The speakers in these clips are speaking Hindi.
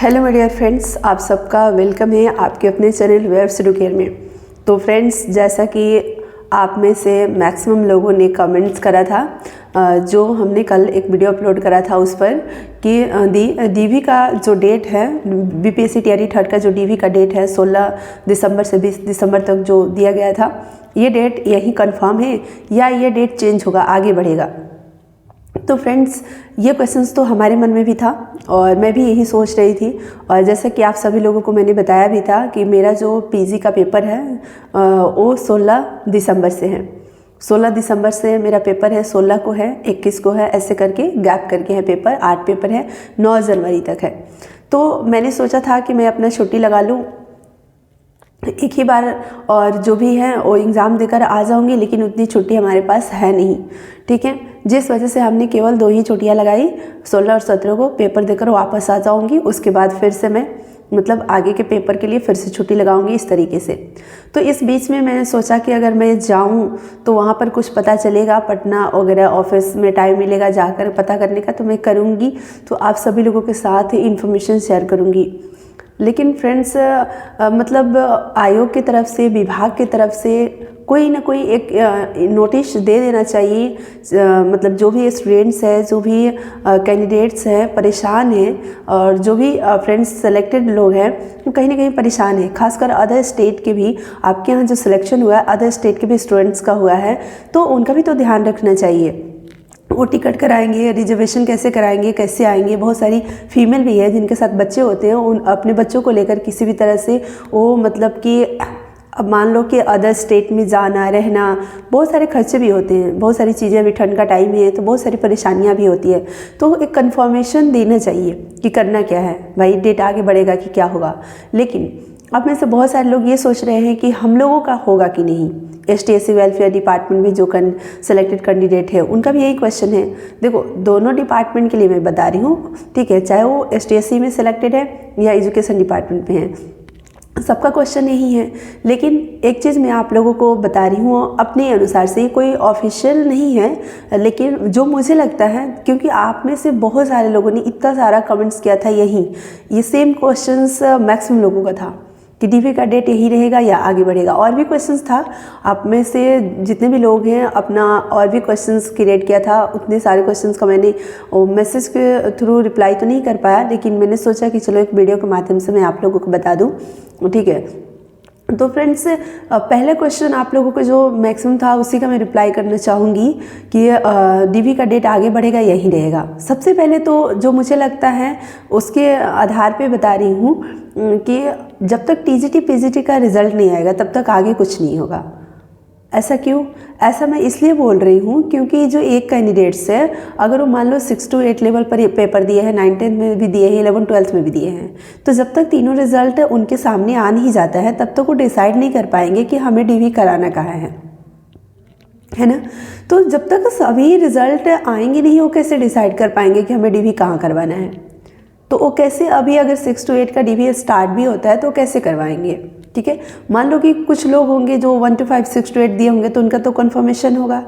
हेलो माय डियर फ्रेंड्स, आप सबका वेलकम है आपके अपने चैनल वेब्स एडुकेयर में। तो फ्रेंड्स, जैसा कि आप में से मैक्सिमम लोगों ने कमेंट्स करा था, जो हमने कल एक वीडियो अपलोड करा था उस पर कि डीवी का जो डेट है, बीपीएससी टीआरई थर्ड का जो डीवी का डेट है 16 दिसंबर से 20 दिसंबर तक जो दिया गया था, ये डेट यही कंफर्म है या ये डेट चेंज होगा, आगे बढ़ेगा। तो फ्रेंड्स, ये क्वेश्चंस तो हमारे मन में भी था और मैं भी यही सोच रही थी। और जैसा कि आप सभी लोगों को मैंने बताया भी था कि मेरा जो पीजी का पेपर है वो 16 दिसंबर से है। 16 दिसंबर से मेरा पेपर है, 16 को है, 21 को है, ऐसे करके गैप करके है पेपर। 8 पेपर है, 9 जनवरी तक है। तो मैंने सोचा था कि मैं अपना छुट्टी लगा लूँ एक ही बार और जो भी है वो एग्ज़ाम देकर आ जाऊंगी, लेकिन उतनी छुट्टी हमारे पास है नहीं, ठीक है। जिस वजह से हमने केवल 2 ही छुट्टियां लगाई, 16 और 17 को पेपर देकर वापस आ जाऊंगी। उसके बाद फिर से मैं आगे के पेपर के लिए फिर से छुट्टी लगाऊंगी, इस तरीके से। तो इस बीच में मैंने सोचा कि अगर मैं जाऊं तो वहाँ पर कुछ पता चलेगा, पटना वगैरह ऑफिस में टाइम मिलेगा जाकर पता करने का, तो मैं करूँगी। तो आप सभी लोगों के साथ इन्फॉर्मेशन शेयर करूँगी। लेकिन फ्रेंड्स, आयोग की तरफ से, विभाग की तरफ से कोई ना कोई एक नोटिस दे देना चाहिए। जो भी स्टूडेंट्स है, जो भी कैंडिडेट्स हैं परेशान हैं, और जो भी फ्रेंड्स सेलेक्टेड लोग हैं वो कहीं ना कहीं परेशान है। खासकर अदर स्टेट के भी, आपके यहाँ जो सिलेक्शन हुआ है अदर स्टेट के भी स्टूडेंट्स का हुआ है, तो उनका भी तो ध्यान रखना चाहिए। वो टिकट कराएंगे, रिजर्वेशन कैसे कराएंगे, कैसे आएंगे। बहुत सारी फीमेल भी है जिनके साथ बच्चे होते हैं, उन अपने बच्चों को लेकर किसी भी तरह से वो अब मान लो कि अदर स्टेट में जाना रहना, बहुत सारे खर्चे भी होते हैं, बहुत सारी चीज़ें, अभी ठंड का टाइम है तो बहुत सारी परेशानियां भी होती है। तो एक कंफर्मेशन देना चाहिए कि करना क्या है, भाई डेट आगे बढ़ेगा कि क्या होगा। लेकिन अब में से बहुत सारे लोग ये सोच रहे हैं कि हम लोगों का होगा कि नहीं। STSC वेलफेयर डिपार्टमेंट में जो सेलेक्टेड कैंडिडेट है उनका भी यही क्वेश्चन है। देखो, दोनों डिपार्टमेंट के लिए मैं बता रही हूँ, ठीक है, चाहे वो STSC में सेलेक्टेड है या एजुकेशन डिपार्टमेंट में है, सबका क्वेश्चन यही है। लेकिन एक चीज़ मैं आप लोगों को बता रही हूँ अपने अनुसार से, कोई ऑफिशियल नहीं है, लेकिन जो मुझे लगता है, क्योंकि आप में से बहुत सारे लोगों ने इतना सारा कमेंट्स किया था, ये सेम क्वेश्चंस मैक्सिमम लोगों का था कि डीवी का डेट यही रहेगा या आगे बढ़ेगा। और भी क्वेश्चंस था, आप में से जितने भी लोग हैं अपना और भी क्वेश्चंस क्रिएट किया था। उतने सारे क्वेश्चंस का मैंने मैसेज के थ्रू रिप्लाई तो नहीं कर पाया, लेकिन मैंने सोचा कि चलो एक वीडियो के माध्यम से मैं आप लोगों को बता दूं, ठीक है। तो फ्रेंड्स, पहला क्वेश्चन आप लोगों को जो मैक्सिमम था उसी का मैं रिप्लाई करना चाहूँगी कि डीवी का डेट आगे बढ़ेगा यही रहेगा। सबसे पहले तो जो मुझे लगता है उसके आधार पे बता रही हूँ कि जब तक TGT PGT का रिज़ल्ट नहीं आएगा तब तक आगे कुछ नहीं होगा। ऐसा क्यों? ऐसा मैं इसलिए बोल रही हूँ क्योंकि जो एक कैंडिडेट्स है, अगर वो मान लो 6 to 8 लेवल पर पेपर दिए हैं, 9th-10th में भी दिए हैं, 11th 12th में भी दिए हैं, तो जब तक तीनों रिजल्ट उनके सामने आ नहीं जाता है तब तक वो डिसाइड नहीं कर पाएंगे कि हमें डीवी कराना कहाँ है ना। तो जब तक सभी रिजल्ट आएंगे नहीं, वो कैसे डिसाइड कर पाएंगे कि हमें डीवी कहाँ करवाना है। तो वो कैसे, अभी अगर 6 to 8 का डीवी स्टार्ट भी होता है तो कैसे करवाएंगे, ठीक है। मान लो कि कुछ लोग होंगे जो 1 to 5 6 to 8 दिए होंगे तो उनका तो कन्फर्मेशन होगा,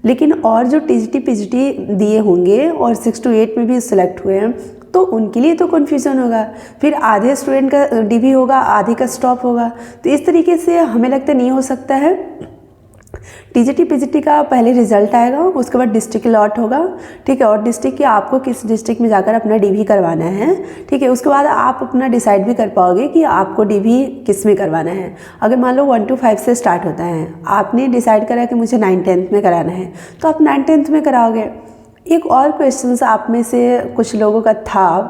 लेकिन और जो TGT PGT दिए होंगे और 6 to 8 में भी सिलेक्ट हुए हैं तो उनके लिए तो कन्फ्यूज़न होगा। फिर आधे स्टूडेंट का डीवी होगा, आधे का स्टॉप होगा। तो इस तरीके से हमें लगता नहीं हो सकता है। TGT PGT का पहले रिजल्ट आएगा, उसके बाद डिस्ट्रिक्ट अलॉट होगा, ठीक है, और डिस्ट्रिक्ट की आपको किस डिस्ट्रिक्ट में जाकर अपना डीवी करवाना है, ठीक है। उसके बाद आप अपना डिसाइड भी कर पाओगे कि आपको डीवी किस में करवाना है। अगर मान लो 1 to 5 से स्टार्ट होता है, आपने डिसाइड करा कि मुझे 9th-10th में कराना है, तो आप 9th-10th में कराओगे। एक और क्वेश्चन आप में से कुछ लोगों का था,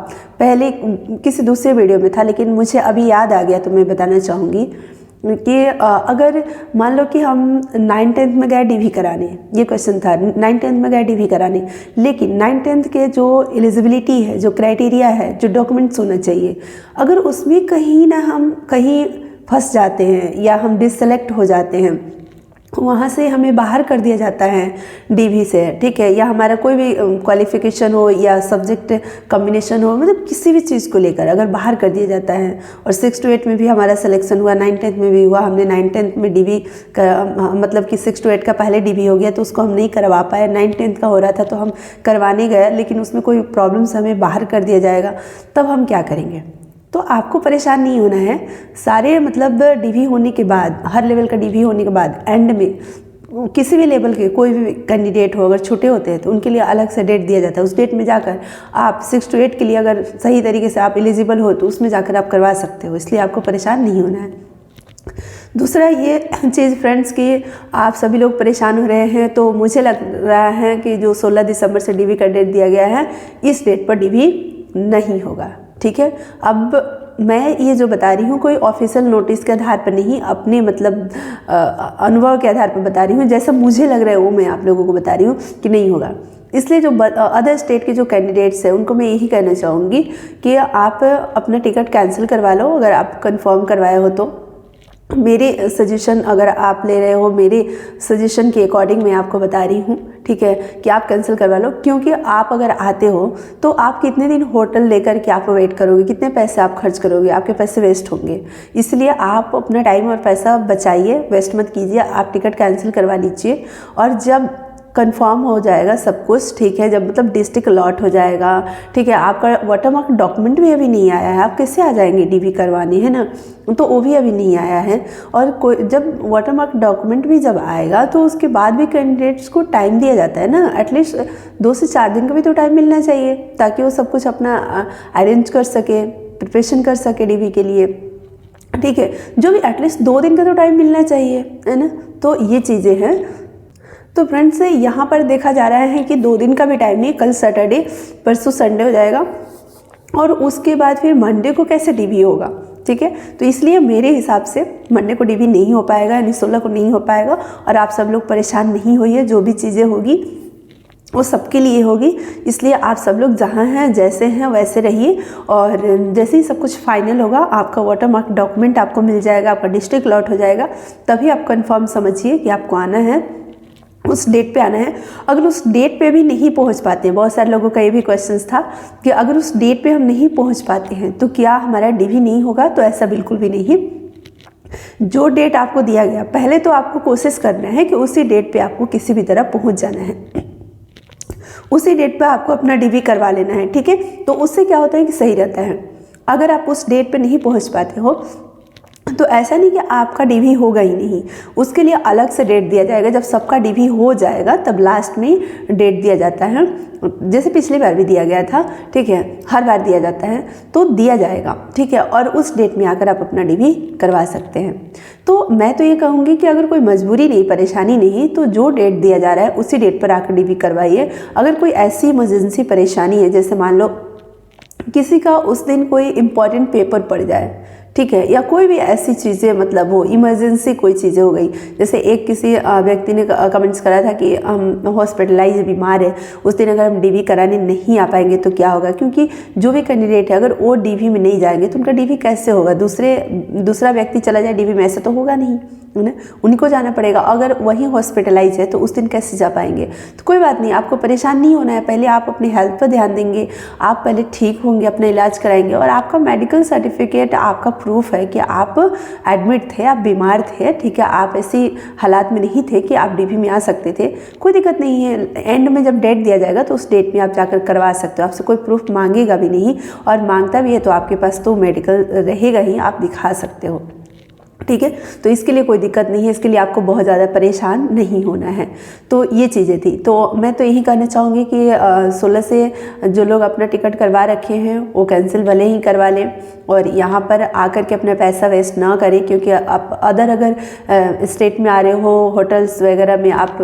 पहले किसी दूसरे वीडियो में था, लेकिन मुझे अभी याद आ गया तो मैं बताना चाहूँगी कि अगर मान लो कि हम 9th-10th में गए डीवी कराने, ये क्वेश्चन था, 9th-10th में गए डीवी कराने, लेकिन 9th-10th के जो एलिजिबिलिटी है, जो क्राइटेरिया है, जो डॉक्यूमेंट्स होना चाहिए, अगर उसमें कहीं ना हम कहीं फंस जाते हैं या हम डिससेलेक्ट हो जाते हैं, वहाँ से हमें बाहर कर दिया जाता है डीवी से, ठीक है, या हमारा कोई भी क्वालिफिकेशन हो या सब्जेक्ट कॉम्बिनेशन हो, किसी भी चीज़ को लेकर अगर बाहर कर दिया जाता है, और 6 to 8 में भी हमारा सिलेक्शन हुआ, 9th-10th में भी हुआ, हमने 9th-10th में डीवी कि 6 to 8 का पहले डीवी हो गया तो उसको हम नहीं करवा पाए, 9th-10th का हो रहा था तो हम करवाने गए, लेकिन उसमें कोई प्रॉब्लम्स हमें बाहर कर दिया जाएगा, तब हम क्या करेंगे। तो आपको परेशान नहीं होना है। सारे मतलब डीवी होने के बाद, हर लेवल का डीवी होने के बाद एंड में किसी भी लेवल के कोई भी कैंडिडेट हो, अगर छोटे होते हैं तो उनके लिए अलग से डेट दिया जाता है। उस डेट में जाकर आप 6 to 8 के लिए अगर सही तरीके से आप एलिजिबल हो तो उसमें जाकर आप करवा सकते हो, इसलिए आपको परेशान नहीं होना है। दूसरा ये चीज़ फ्रेंड्स कि आप सभी लोग परेशान हो रहे हैं, तो मुझे लग रहा है कि जो 16 दिसंबर से डीवी का डेट दिया गया है, इस डेट पर डीवी नहीं होगा। ठीक है, अब मैं ये जो बता रही हूँ कोई ऑफिशियल नोटिस के आधार पर नहीं, अपने मतलब अनुभव के आधार पर बता रही हूँ। जैसा मुझे लग रहा है वो मैं आप लोगों को बता रही हूँ कि नहीं होगा। इसलिए जो अदर स्टेट के जो कैंडिडेट्स हैं उनको मैं यही कहना चाहूँगी कि आप अपना टिकट कैंसिल करवा लो, अगर आप कंफर्म करवाए हो तो। मेरे सजेशन अगर आप ले रहे हो, मेरे सजेशन के अकॉर्डिंग मैं आपको बता रही हूँ, ठीक है, कि आप कैंसिल करवा लो। क्योंकि आप अगर आते हो तो आप कितने दिन होटल लेकर के आप वेट करोगे, कितने पैसे आप खर्च करोगे, आपके पैसे वेस्ट होंगे। इसलिए आप अपना टाइम और पैसा बचाइए, वेस्ट मत कीजिए, आप टिकट कैंसिल करवा लीजिए। और जब कंफर्म हो जाएगा सब कुछ, ठीक है, जब मतलब डिस्ट्रिक्ट अलॉट हो जाएगा, ठीक है, आपका वाटरमार्क डॉक्यूमेंट भी अभी नहीं आया है, आप कैसे आ जाएंगे डीवी करवाने, है ना, तो वो भी अभी नहीं आया है। और कोई जब वाटरमार्क डॉक्यूमेंट भी जब आएगा तो उसके बाद भी कैंडिडेट्स को टाइम दिया जाता है ना, एटलीस्ट 2 से 4 दिन का भी तो टाइम मिलना चाहिए, ताकि वो सब कुछ अपना अरेंज कर सके, प्रिपरेशन कर सके डीवी के लिए। ठीक है, जो भी एटलीस्ट 2 दिन का तो टाइम मिलना चाहिए, है ना। तो ये चीज़ें हैं। तो फ्रेंड्स यहाँ पर देखा जा रहा है कि 2 दिन का भी टाइम नहीं, कल सैटरडे, परसों संडे हो जाएगा और उसके बाद फिर मंडे को कैसे डीवी होगा। ठीक है, तो इसलिए मेरे हिसाब से मंडे को डीवी नहीं हो पाएगा, यानी 16 को नहीं हो पाएगा। और आप सब लोग परेशान नहीं होइए, जो भी चीज़ें होगी वो सबके लिए होगी। इसलिए आप सब लोग जहाँ हैं, जैसे हैं वैसे रहिए। और जैसे ही सब कुछ फाइनल होगा, आपका वाटरमार्क डॉक्यूमेंट आपको मिल जाएगा, आपका डिस्ट्रिक्ट अलॉट हो जाएगा, तभी आप कंफर्म समझिए कि आपको आना है, उस डेट पे आना है। अगर उस डेट पे भी नहीं पहुंच पाते हैं, बहुत सारे लोगों का ये भी क्वेश्चंस था कि अगर उस डेट पे हम नहीं पहुंच पाते हैं तो क्या हमारा डीवी नहीं होगा। तो ऐसा बिल्कुल भी नहीं। जो डेट आपको दिया गया, पहले तो आपको कोशिश करना है कि उसी डेट पे आपको किसी भी तरह पहुंच जाना है, उसी डेट पे आपको अपना डीवी करवा लेना है। ठीक है, तो उससे क्या होता है कि सही रहता है। अगर आप उस डेट पे नहीं पहुँच पाते हो तो ऐसा नहीं कि आपका डीवी होगा ही नहीं, उसके लिए अलग से डेट दिया जाएगा। जब सबका डीवी हो जाएगा तब लास्ट में डेट दिया जाता है, जैसे पिछली बार भी दिया गया था। ठीक है, हर बार दिया जाता है, तो दिया जाएगा। ठीक है, और उस डेट में आकर आप अपना डीवी करवा सकते हैं। तो मैं तो ये कहूँगी कि अगर कोई मजबूरी नहीं, परेशानी नहीं, तो जो डेट दिया जा रहा है उसी डेट पर आकर डीवी करवाइए। अगर कोई ऐसी इमरजेंसी परेशानी है, जैसे मान लो किसी का उस दिन कोई इम्पॉर्टेंट पेपर पड़ जाए, ठीक है, या कोई भी ऐसी चीज़ें मतलब हो, इमरजेंसी कोई चीज़ें हो गई। जैसे एक किसी व्यक्ति ने कमेंट्स करा था कि हम हॉस्पिटलाइज बीमार है, उस दिन अगर हम डीवी कराने नहीं आ पाएंगे तो क्या होगा। क्योंकि जो भी कैंडिडेट है अगर वो डीवी में नहीं जाएंगे तो उनका डीवी कैसे होगा। दूसरा व्यक्ति चला जाए डीवी में, ऐसा तो होगा नहीं, है ना, उन्हीं को जाना पड़ेगा। अगर वही हॉस्पिटलाइज है तो उस दिन कैसे जा पाएंगे। तो कोई बात नहीं, आपको परेशान नहीं होना है। पहले आप अपनी हेल्थ पर ध्यान देंगे, आप पहले ठीक होंगे, अपना इलाज कराएंगे, और आपका मेडिकल सर्टिफिकेट आपका प्रूफ है कि आप एडमिट थे, आप बीमार थे। ठीक है, आप ऐसी हालात में नहीं थे कि आप डीवी में आ सकते थे, कोई दिक्कत नहीं है। एंड में जब डेट दिया जाएगा तो उस डेट में आप जाकर करवा सकते हो, आपसे कोई प्रूफ मांगेगा भी नहीं, और मांगता भी है तो आपके पास तो मेडिकल रहेगा ही, आप दिखा सकते हो। ठीक है, तो इसके लिए कोई दिक्कत नहीं है, इसके लिए आपको बहुत ज़्यादा परेशान नहीं होना है। तो ये चीज़ें थी। तो मैं तो यही कहना चाहूँगी कि 16 से जो लोग अपना टिकट करवा रखे हैं वो कैंसिल भले ही करवा लें, और यहाँ पर आकर के अपना पैसा वेस्ट ना करें। क्योंकि आप अगर स्टेट में आ रहे हो, होटल्स वगैरह में आप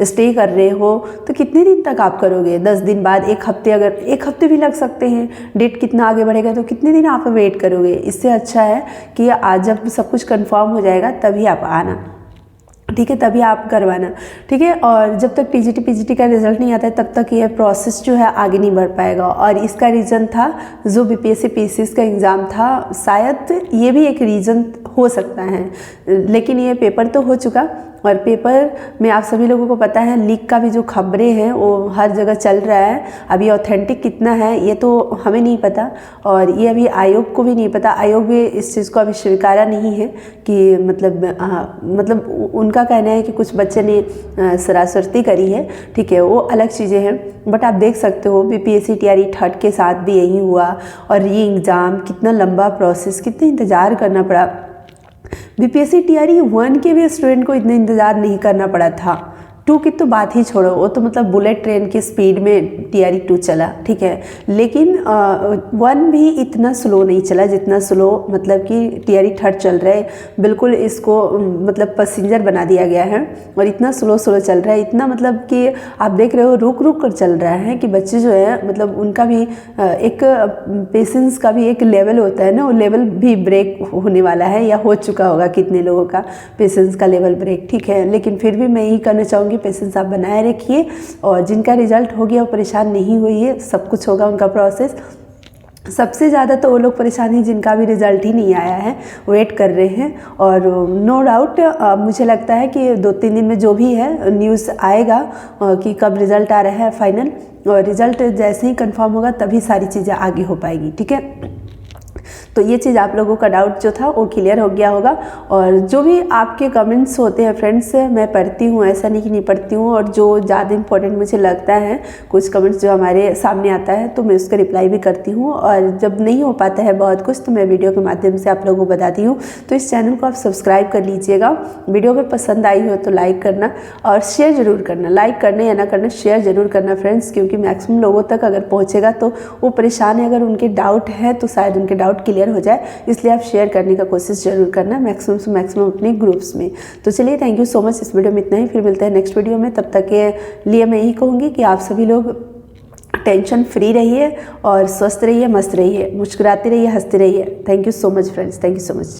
स्टे कर रहे हो, तो कितने दिन तक आप करोगे। 10 दिन बाद, 1 हफ्ते, अगर 1 हफ्ते भी लग सकते हैं, डेट कितना आगे बढ़ेगा तो कितने दिन आप वेट करोगे। इससे अच्छा है कि आज जब सब कुछ कंफर्म हो जाएगा तभी आप आना, ठीक है, तभी आप करवाना। ठीक है, और जब तक टीजीटी पीजीटी का रिजल्ट नहीं आता है तब तक ये प्रोसेस जो है आगे नहीं बढ़ पाएगा। और इसका रीज़न था जो बीपीएससी पीसीएस का एग्ज़ाम था, शायद ये भी एक रीज़न हो सकता है। लेकिन ये पेपर तो हो चुका और पेपर में आप सभी लोगों को पता है लीक का भी जो खबरें हैं वो हर जगह चल रहा है। अभी ऑथेंटिक कितना है ये तो हमें नहीं पता, और ये अभी आयोग को भी नहीं पता। आयोग भी इस चीज़ को अभी स्वीकारा नहीं है कि मतलब उनका कहना है कि कुछ बच्चे ने शरारती करी है, ठीक है, वो अलग चीज़ें हैं। बट आप देख सकते हो BPSC TRE थर्ड के साथ भी यही हुआ, और ये एग्ज़ाम कितना लंबा प्रोसेस, कितना इंतज़ार करना पड़ा। BPSC TRE 1 के भी स्टूडेंट को इतना इंतज़ार नहीं करना पड़ा था। 2 की तो बात ही छोड़ो, वो तो मतलब बुलेट ट्रेन की स्पीड में TRE 2 चला, ठीक है, लेकिन 1 भी इतना स्लो नहीं चला जितना स्लो मतलब कि TRE थर्ड चल रहा है। बिल्कुल इसको मतलब पैसेंजर बना दिया गया है, और इतना स्लो चल रहा है, इतना मतलब कि आप देख रहे हो रुक रुक कर चल रहा है कि बच्चे जो है मतलब उनका भी एक पेशेंस का भी एक लेवल होता है ना, वो लेवल भी ब्रेक होने वाला है, या हो चुका होगा कितने लोगों का पेशेंस का लेवल ब्रेक, ठीक है। लेकिन फिर भी मैं यही कहना चाहूँगी पेशेंस आप बनाए रखिए, और जिनका रिजल्ट हो गया वो परेशान नहीं हुई है, सब कुछ होगा उनका प्रोसेस। सबसे ज़्यादा तो वो लोग परेशान हैं जिनका भी रिज़ल्ट ही नहीं आया है, वेट कर रहे हैं। और नो डाउट मुझे लगता है कि 2-3 दिन में जो भी है न्यूज़ आएगा कि कब रिज़ल्ट आ रहा है फाइनल, और रिज़ल्ट जैसे ही कंफर्म होगा तभी सारी चीज़ें आगे हो पाएगी, ठीक है। तो ये चीज़ आप लोगों का डाउट जो था वो क्लियर हो गया होगा। और जो भी आपके कमेंट्स होते हैं फ्रेंड्स, मैं पढ़ती हूँ, ऐसा नहीं कि नहीं पढ़ती हूँ, और जो ज़्यादा इंपॉर्टेंट मुझे लगता है कुछ कमेंट्स जो हमारे सामने आता है तो मैं उसका रिप्लाई भी करती हूँ, और जब नहीं हो पाता है बहुत कुछ तो मैं वीडियो के माध्यम से आप लोगों को बताती हूँ। तो इस चैनल को आप सब्सक्राइब कर लीजिएगा। वीडियो अगर पसंद आई हो तो लाइक करना और शेयर ज़रूर करना, लाइक करना या ना करना शेयर ज़रूर करना फ्रेंड्स, क्योंकि मैक्सिमम लोगों तक अगर पहुँचेगा तो वो परेशान है, अगर उनके डाउट है तो शायद उनके डाउट क्लियर हो जाए, इसलिए आप शेयर करने का कोशिश जरूर करना मैक्सिमम से मैक्सिमम अपने ग्रुप्स में। तो चलिए थैंक यू सो मच, इस वीडियो में इतना ही, फिर मिलते हैं नेक्स्ट वीडियो में। तब तक के लिए मैं यही कहूँगी कि आप सभी लोग टेंशन फ्री रहिए और स्वस्थ रहिए, मस्त रहिए, मुस्कुराते रहिए, हंसते रहिए। Thank you so much friends, thank you so much.